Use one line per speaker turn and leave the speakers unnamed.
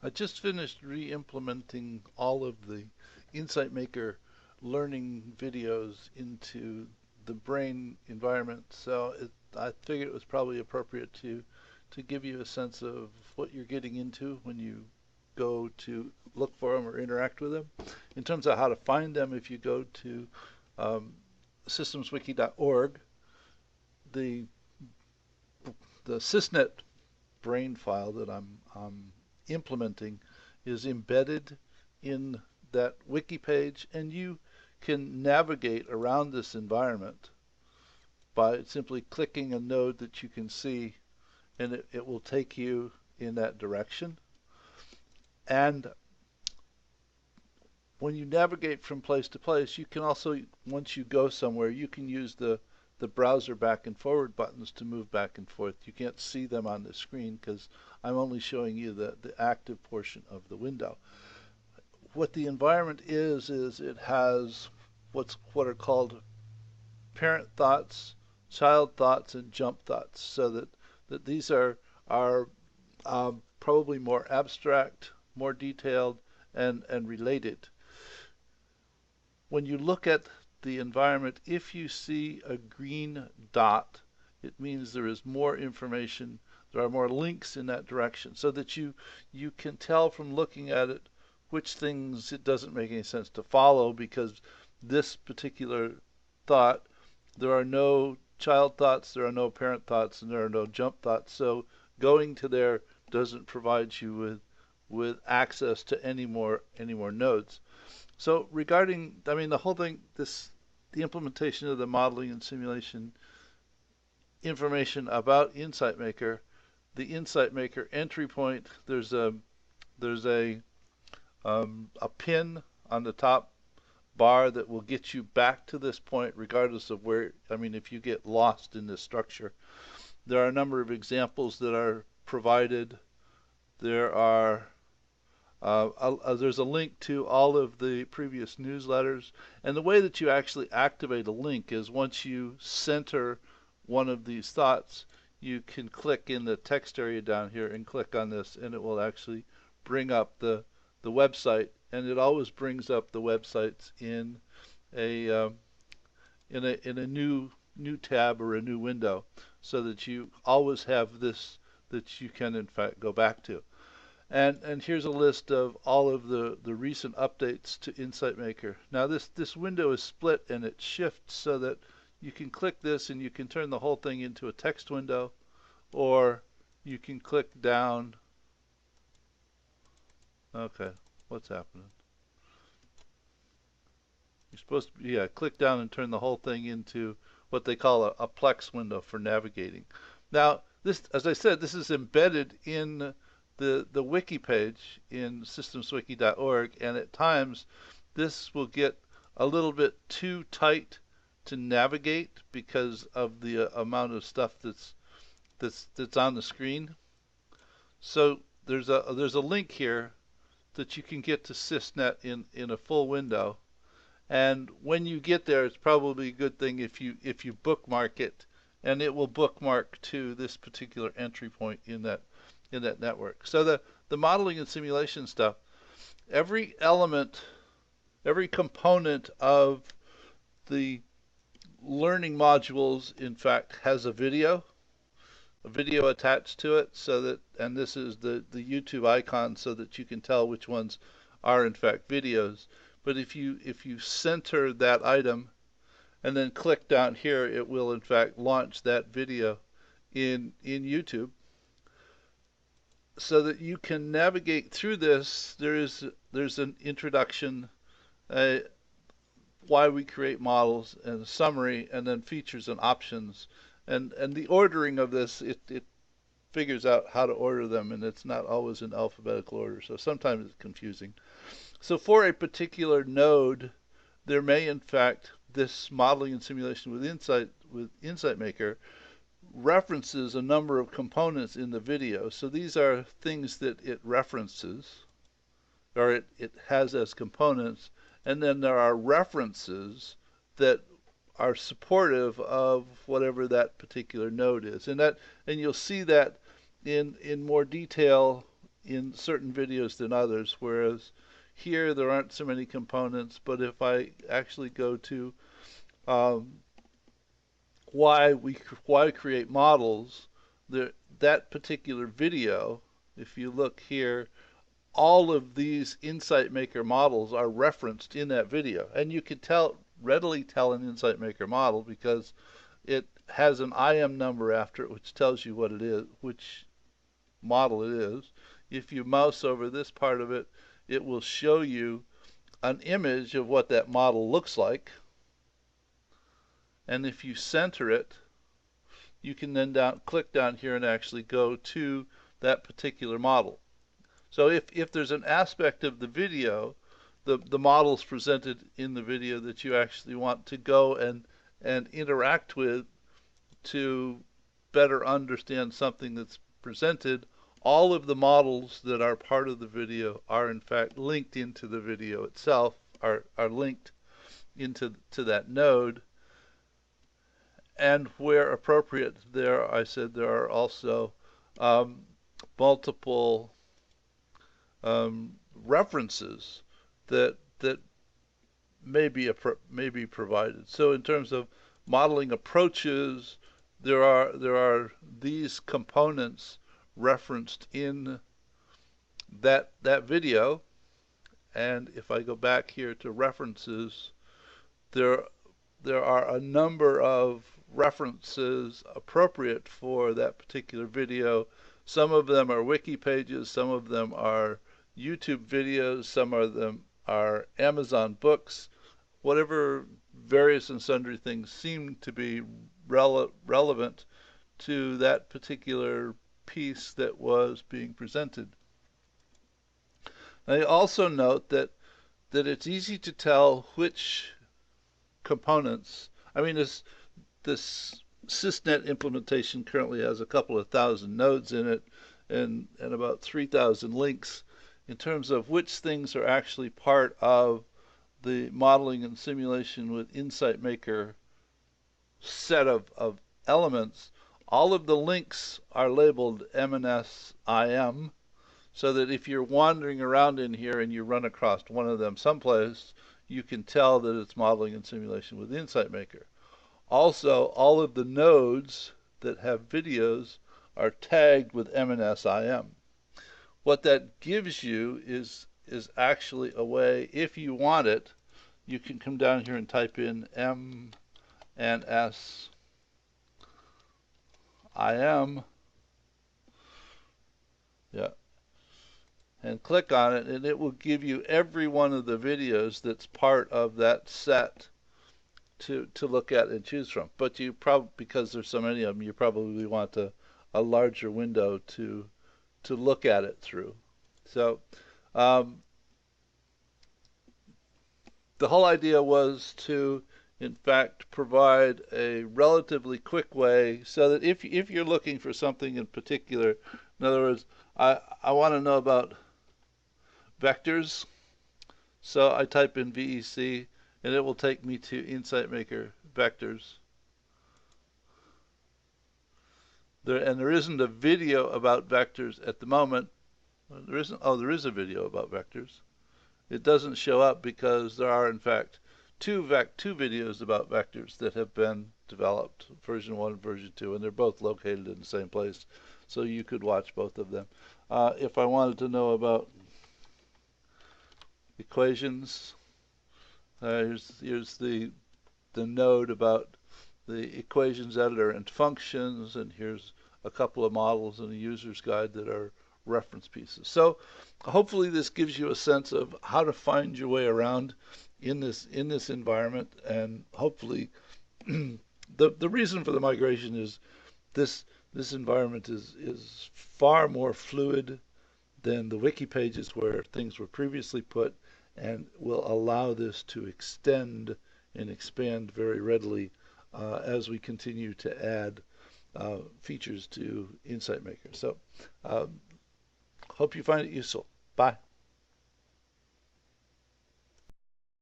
I just finished re-implementing all of the Insight Maker learning videos into the brain environment. So I figured it was probably appropriate to give you a sense of what you're getting into when you go to look for them or interact with them. In terms of how to find them, if you go to um, systemswiki.org, the the sysnet brain file that I'm implementing is embedded in that wiki page, and you can navigate around this environment by simply clicking a node that you can see, and it will take you in that direction. And when you navigate from place to place, you can also, once you go somewhere, you can use the browser back and forward buttons to move back and forth. You can't see them on the screen because I'm only showing you the active portion of the window. What the environment is it has what are called parent thoughts, child thoughts, and jump thoughts, so that these are probably more abstract, more detailed, and related. When you look at the environment, if you see a green dot, it means there is more information. There are more links in that direction, so that you can tell from looking at it which things it doesn't make any sense to follow, because this particular thought, there are no child thoughts, there are no parent thoughts, and there are no jump thoughts. So going to there doesn't provide you with access to any more nodes. So regarding, I mean, the whole thing, the implementation of the modeling and simulation information about Insight Maker, the Insight Maker entry point, there's a pin on the top bar that will get you back to this point regardless of where, I mean, if you get lost in this structure. There are a number of examples that are provided. There are there's a link to all of the previous newsletters, and the way that you actually activate a link is once you center one of these thoughts, you can click in the text area down here and click on this, and it will actually bring up the website, and it always brings up the websites in a in a new tab or a new window, so that you always have this that you can in fact go back to. And here's a list of all of the recent updates to Insight Maker. Now this window is split and it shifts so that you can click this and you can turn the whole thing into a text window, or you can click down. Okay, what's happening? You're supposed to, yeah, click down and turn the whole thing into what they call a Plex window for navigating. Now this, as I said, this is embedded in the wiki page in systemswiki.org, and at times this will get a little bit too tight to navigate because of the amount of stuff that's on the screen. So there's a link here that you can get to SysNet in a full window, and when you get there, it's probably a good thing if you bookmark it, and it will bookmark to this particular entry point in that network. So the modeling and simulation stuff, every element, every component of the learning modules, in fact, has a video attached to it, so that, and this is the YouTube icon, so that you can tell which ones are in fact videos. But if you center that item and then click down here, it will in fact launch that video in YouTube, so that you can navigate through this. There's an introduction, why we create models, and a summary, and then features and options, and the ordering of this, it figures out how to order them, and it's not always in alphabetical order, so sometimes it's confusing. So for a particular node, there may in fact, this modeling and simulation with Insight Maker references a number of components in the video. So these are things that it references, or it has as components, and then there are references that are supportive of whatever that particular node is. And you'll see that in more detail in certain videos than others, whereas here there aren't so many components. But if I actually go to um, why create models, that particular video, if you look here, all of these Insight Maker models are referenced in that video, and you can readily tell an Insight Maker model because it has an IM number after it, which tells you what it is, which model it is. If you mouse over this part of it, it will show you an image of what that model looks like. And if you center it, you can then click down here and actually go to that particular model. So if there's an aspect of the video, the models presented in the video that you actually want to go and interact with to better understand something that's presented, all of the models that are part of the video are in fact linked into the video itself, are linked into that node. And where appropriate, I said there are also multiple references that may be provided. So in terms of modeling approaches, there are these components referenced in that video. And if I go back here to references, there are a number of references appropriate for that particular video. Some of them are wiki pages, some of them are YouTube videos, some of them are Amazon books. Whatever various and sundry things seem to be relevant to that particular piece that was being presented. I also note that it's easy to tell which components. I mean, this SysNet implementation currently has a couple of thousand nodes in it and about 3,000 links. In terms of which things are actually part of the modeling and simulation with Insight Maker set of elements, all of the links are labeled M&S-IM, so that if you're wandering around in here and you run across one of them someplace, you can tell that it's modeling and simulation with Insight Maker. Also, all of the nodes that have videos are tagged with M&S-IM. What that gives you is actually a way, if you want it, you can come down here and type in M&S-IM, yeah, and click on it, and it will give you every one of the videos that's part of that set to look at and choose from. But you probably, because there's so many of them, you probably want a larger window to look at it through. So the whole idea was to, in fact, provide a relatively quick way so that if you're looking for something in particular, in other words, I want to know about vectors, so I type in VEC and it will take me to Insight Maker vectors. There isn't a video about vectors at the moment. There isn't. Oh, there is a video about vectors. It doesn't show up because there are, in fact, two videos about vectors that have been developed, version 1 and version 2, and they're both located in the same place, so you could watch both of them. If I wanted to know about equations, here's the node about the equations editor and functions, and here's a couple of models and a user's guide that are reference pieces. So hopefully this gives you a sense of how to find your way around in this environment, and hopefully the reason for the migration is this environment is far more fluid than the wiki pages where things were previously put, and will allow this to extend and expand very readily as we continue to add features to Insight Maker. So hope you find it useful. Bye.